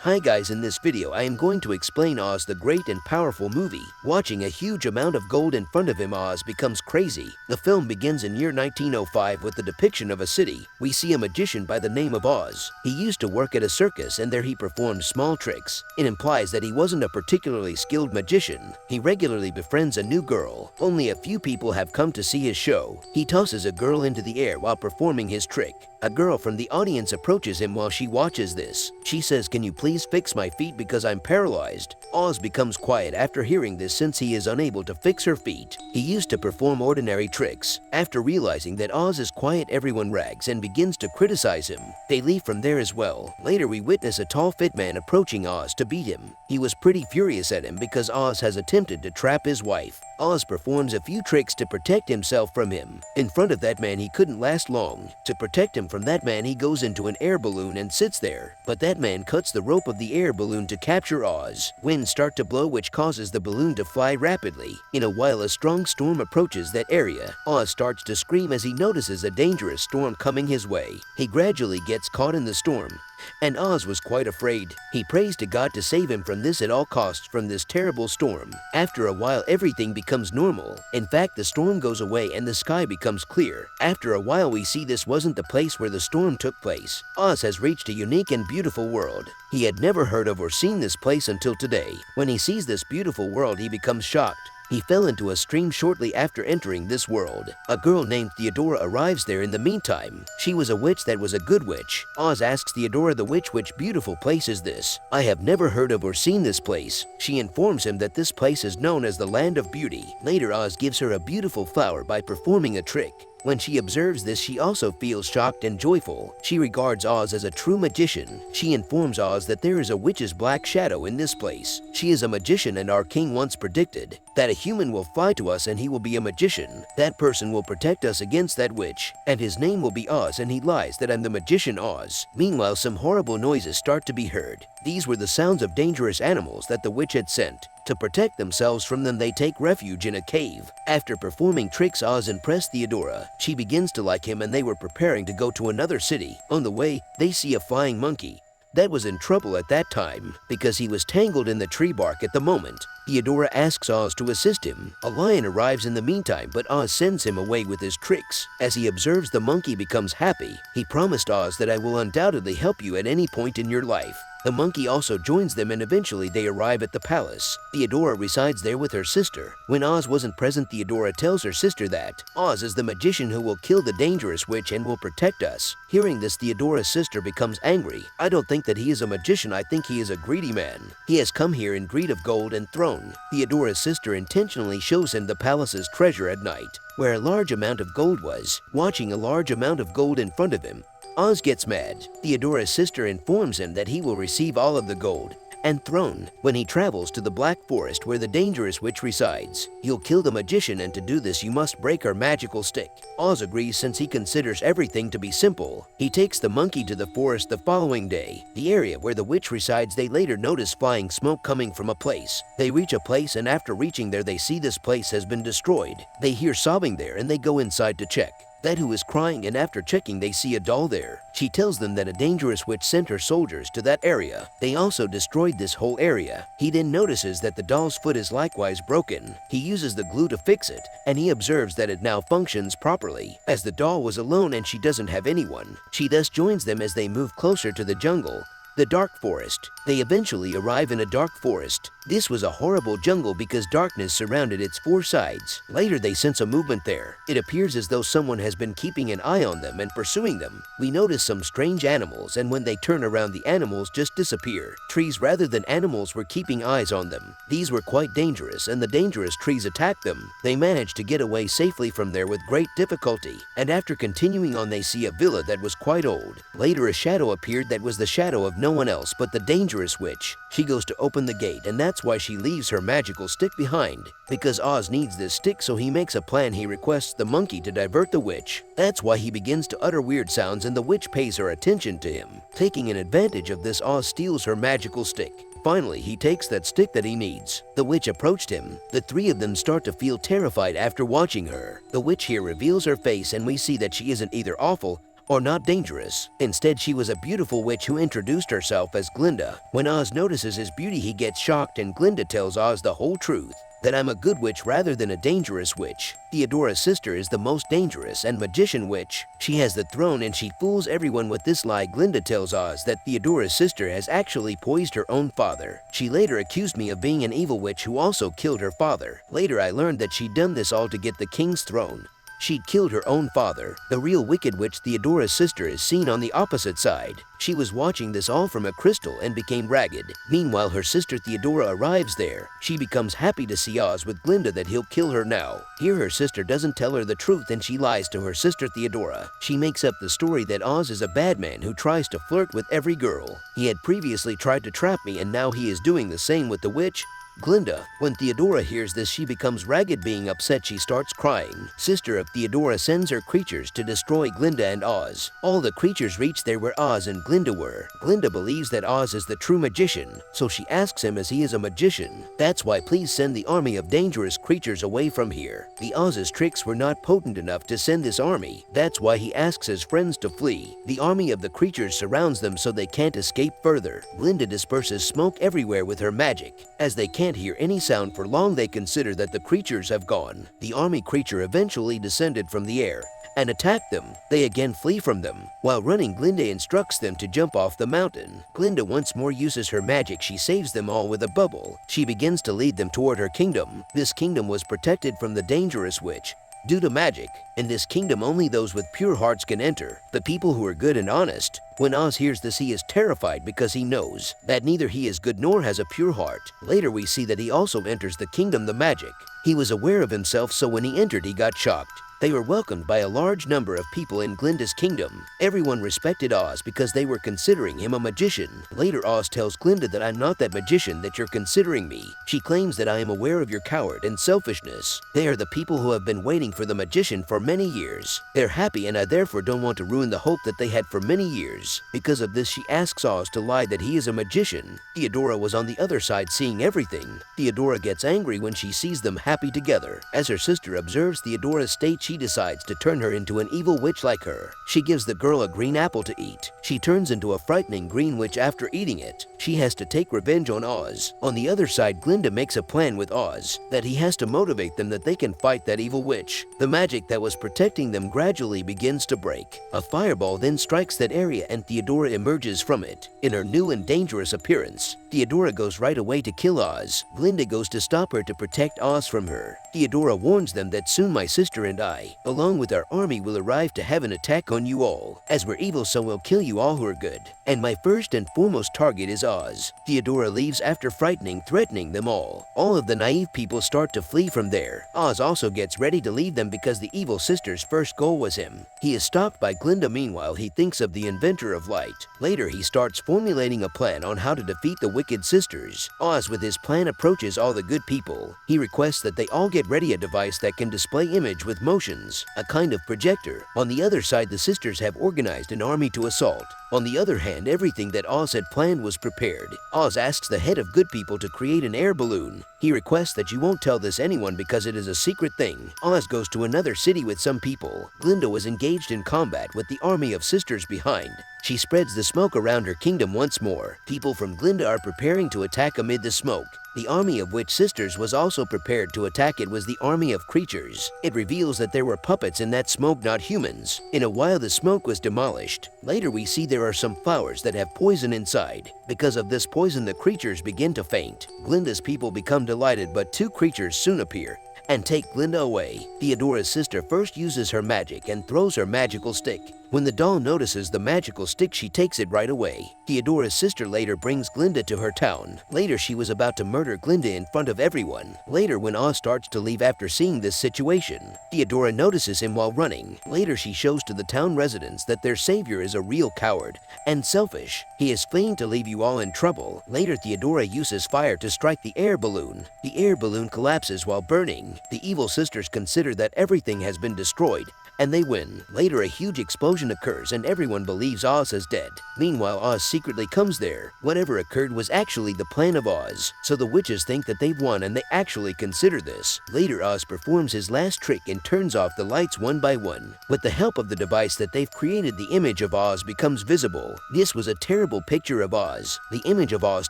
Hi guys, in this video I am going to explain Oz the Great and Powerful movie. Watching a huge amount of gold in front of him, Oz becomes crazy. The film begins in year 1905 with the depiction of a city. We see a magician by the name of Oz. He used to work at a circus and there he performed small tricks. It implies that he wasn't a particularly skilled magician. He regularly befriends a new girl. Only a few people have come to see his show. He tosses a girl into the air while performing his trick. A girl from the audience approaches him while she watches this. She says, "Can you please fix my feet because I'm paralyzed?" Oz becomes quiet after hearing this since he is unable to fix her feet. He used to perform ordinary tricks. After realizing that Oz is quiet, everyone rags and begins to criticize him. They leave from there as well. Later we witness a tall fit man approaching Oz to beat him. He was pretty furious at him because Oz has attempted to trap his wife. Oz performs a few tricks to protect himself from him. In front of that man he couldn't last long. To protect him from that man he goes into an air balloon and sits there. But that man cuts the rope of the air balloon to capture Oz. Winds start to blow which causes the balloon to fly rapidly. In a while a strong storm approaches that area. Oz starts to scream as he notices a dangerous storm coming his way. He gradually gets caught in the storm, and Oz was quite afraid. He prays to God to save him from this at all costs, from this terrible storm. After a while everything becomes normal. In fact, the storm goes away and the sky becomes clear. After a while we see this wasn't the place where the storm took place. Oz has reached a unique and beautiful world. He had never heard of or seen this place until today. When he sees this beautiful world he becomes shocked. He fell into a stream shortly after entering this world. A girl named Theodora arrives there in the meantime. She was a witch that was a good witch. Oz asks Theodora the witch, "Which beautiful place is this? I have never heard of or seen this place." She informs him that this place is known as the Land of Beauty. Later Oz gives her a beautiful flower by performing a trick. When she observes this, she also feels shocked and joyful. She regards Oz as a true magician. She informs Oz that there is a witch's black shadow in this place. She is a magician and our king once predicted that a human will fly to us and he will be a magician. That person will protect us against that witch, and his name will be Oz, and he lies that I'm the magician Oz. Meanwhile, some horrible noises start to be heard. These were the sounds of dangerous animals that the witch had sent. To protect themselves from them, they take refuge in a cave. After performing tricks, Oz impressed Theodora. She begins to like him and they were preparing to go to another city. On the way, they see a flying monkey that was in trouble at that time because he was tangled in the tree bark at the moment. Theodora asks Oz to assist him. A lion arrives in the meantime, but Oz sends him away with his tricks. As he observes the monkey becomes happy. He promised Oz that I will undoubtedly help you at any point in your life. The monkey also joins them and eventually they arrive at the palace. Theodora resides there with her sister. When Oz wasn't present, Theodora tells her sister that Oz is the magician who will kill the dangerous witch and will protect us. Hearing this, Theodora's sister becomes angry. "I don't think that he is a magician, I think he is a greedy man. He has come here in greed of gold and throne." Theodora's sister intentionally shows him the palace's treasure at night, where a large amount of gold was. Watching a large amount of gold in front of him, Oz gets mad. Theodora's sister informs him that he will receive all of the gold and throne when he travels to the Black Forest where the dangerous witch resides. He'll kill the magician, and to do this you must break her magical stick. Oz agrees since he considers everything to be simple. He takes the monkey to the forest the following day. The area where the witch resides, they later notice flying smoke coming from a place. They reach a place and after reaching there they see this place has been destroyed. They hear sobbing there and they go inside to check. That who is crying, and after checking they see a doll there. She tells them that a dangerous witch sent her soldiers to that area. They also destroyed this whole area. He then notices that the doll's foot is likewise broken. He uses the glue to fix it, and he observes that it now functions properly. As the doll was alone and she doesn't have anyone, she thus joins them as they move closer to the jungle, the dark forest. They eventually arrive in a dark forest. This was a horrible jungle because darkness surrounded its four sides. Later they sense a movement there. It appears as though someone has been keeping an eye on them and pursuing them. We notice some strange animals, and when they turn around the animals just disappear. Trees rather than animals were keeping eyes on them. These were quite dangerous and the dangerous trees attacked them. They managed to get away safely from there with great difficulty, and after continuing on they see a villa that was quite old. Later a shadow appeared that was the shadow of no one else but the dangerous witch. She goes to open the gate, and that's why she leaves her magical stick behind. Because Oz needs this stick, so he makes a plan. He requests the monkey to divert the witch. That's why he begins to utter weird sounds and the witch pays her attention to him. Taking an advantage of this, Oz steals her magical stick. Finally, he takes that stick that he needs. The witch approached him. The three of them start to feel terrified after watching her. The witch here reveals her face and we see that she isn't either awful or not dangerous. Instead, she was a beautiful witch who introduced herself as Glinda. When Oz notices his beauty, he gets shocked and Glinda tells Oz the whole truth, that I'm a good witch rather than a dangerous witch. Theodora's sister is the most dangerous and magician witch. She has the throne and she fools everyone with this lie. Glinda tells Oz that Theodora's sister has actually poisoned her own father. She later accused me of being an evil witch who also killed her father. Later I learned that she'd done this all to get the king's throne. She'd killed her own father. The real wicked witch, Theodora's sister, is seen on the opposite side. She was watching this all from a crystal and became ragged. Meanwhile, her sister Theodora arrives there. She becomes happy to see Oz with Glinda that he'll kill her now. Here her sister doesn't tell her the truth and she lies to her sister Theodora. She makes up the story that Oz is a bad man who tries to flirt with every girl. He had previously tried to trap me and now he is doing the same with the witch, Glinda. When Theodora hears this, she becomes ragged. Being upset, she starts crying. Sister of Theodora sends her creatures to destroy Glinda and Oz. All the creatures reach there where Oz and Glinda were. Glinda believes that Oz is the true magician, so she asks him as he is a magician. That's why please send the army of dangerous creatures away from here. The Oz's tricks were not potent enough to send this army. That's why he asks his friends to flee. The army of the creatures surrounds them so they can't escape further. Glinda disperses smoke everywhere with her magic. As they can't hear any sound for long, they consider that the creatures have gone. The army creature eventually descended from the air and attacked them. They again flee from them. While running, Glinda instructs them to jump off the mountain. Glinda once more uses her magic. She saves them all with a bubble. She begins to lead them toward her kingdom. This kingdom was protected from the dangerous witch due to magic. In this kingdom, only those with pure hearts can enter, the people who are good and honest. When Oz hears this, he is terrified because he knows that neither he is good nor has a pure heart. Later we see that he also enters the kingdom, the magic. He was aware of himself, so when he entered, he got shocked. They were welcomed by a large number of people in Glinda's kingdom. Everyone respected Oz because they were considering him a magician. Later, Oz tells Glinda that I'm not that magician that you're considering me. She claims that I am aware of your coward and selfishness. They are the people who have been waiting for the magician for many years. They're happy and I therefore don't want to ruin the hope that they had for many years. Because of this, she asks Oz to lie that he is a magician. Theodora was on the other side seeing everything. Theodora gets angry when she sees them happy together. As her sister observes Theodora's state, she decides to turn her into an evil witch like her. She gives the girl a green apple to eat. She turns into a frightening green witch after eating it. She has to take revenge on Oz. On the other side, Glinda makes a plan with Oz that he has to motivate them that they can fight that evil witch. The magic that was protecting them gradually begins to break. A fireball then strikes that area and Theodora emerges from it. In her new and dangerous appearance, Theodora goes right away to kill Oz. Glinda goes to stop her to protect Oz from her. Theodora warns them that soon my sister and I, along with our army, will arrive to have an attack on you all. As we're evil, so we'll kill you all who are good. And my first and foremost target is Oz. Theodora leaves after threatening them all. All of the naive people start to flee from there. Oz also gets ready to leave them because the evil sister's first goal was him. He is stopped by Glinda. Meanwhile, he thinks of the inventor of light. Later, he starts formulating a plan on how to defeat the wicked sisters. Oz, with his plan, approaches all the good people. He requests that they all get ready a device that can display image with motions, a kind of projector. On the other side, the sisters have organized an army to assault. On the other hand, everything that Oz had planned was prepared. Oz asks the head of good people to create an air balloon. He requests that you won't tell this anyone because it is a secret thing. Oz goes to another city with some people. Glinda was engaged in combat with the army of sisters behind. She spreads the smoke around her kingdom once more. People from Glinda are preparing to attack amid the smoke. The army of witch sisters was also prepared to attack. It was the army of creatures. It reveals that there were puppets in that smoke, not humans. In a while, the smoke was demolished. Later, we see there are some flowers that have poison inside. Because of this poison, the creatures begin to faint. Glinda's people become delighted, but two creatures soon appear and take Glinda away. Theodora's sister first uses her magic and throws her magical stick. When the doll notices the magical stick, she takes it right away. Theodora's sister later brings Glinda to her town. Later, she was about to murder Glinda in front of everyone. Later, when Oz starts to leave after seeing this situation, Theodora notices him while running. Later, she shows to the town residents that their savior is a real coward and selfish. He is fleeing to leave you all in trouble. Later, Theodora uses fire to strike the air balloon. The air balloon collapses while burning. The evil sisters consider that everything has been destroyed and they win. Later, a huge explosion explosion occurs and everyone believes Oz is dead. Meanwhile, Oz secretly comes there. Whatever occurred was actually the plan of Oz, so the witches think that they've won and they actually consider this. Later, Oz performs his last trick and turns off the lights one by one. With the help of the device that they've created, the image of Oz becomes visible. This was a terrible picture of Oz. The image of Oz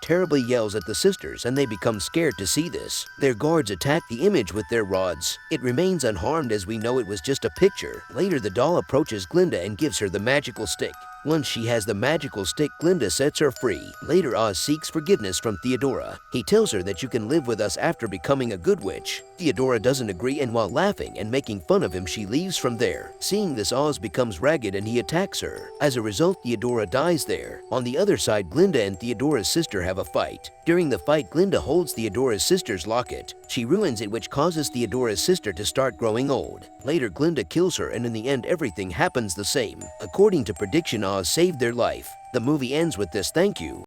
terribly yells at the sisters and they become scared to see this. Their guards attack the image with their rods. It remains unharmed as we know it was just a picture. Later, the doll approaches Glinda and gives her the magical stick. Once she has the magical stick, Glinda sets her free. Later, Oz seeks forgiveness from Theodora. He tells her that you can live with us after becoming a good witch. Theodora doesn't agree, and while laughing and making fun of him, she leaves from there. Seeing this, Oz becomes ragged and he attacks her. As a result, Theodora dies there. On the other side, Glinda and Theodora's sister have a fight. During the fight, Glinda holds Theodora's sister's locket. She ruins it, which causes Theodora's sister to start growing old. Later, Glinda kills her, and in the end, everything happens the same. According to prediction, Oz saved their life. The movie ends with this thank you.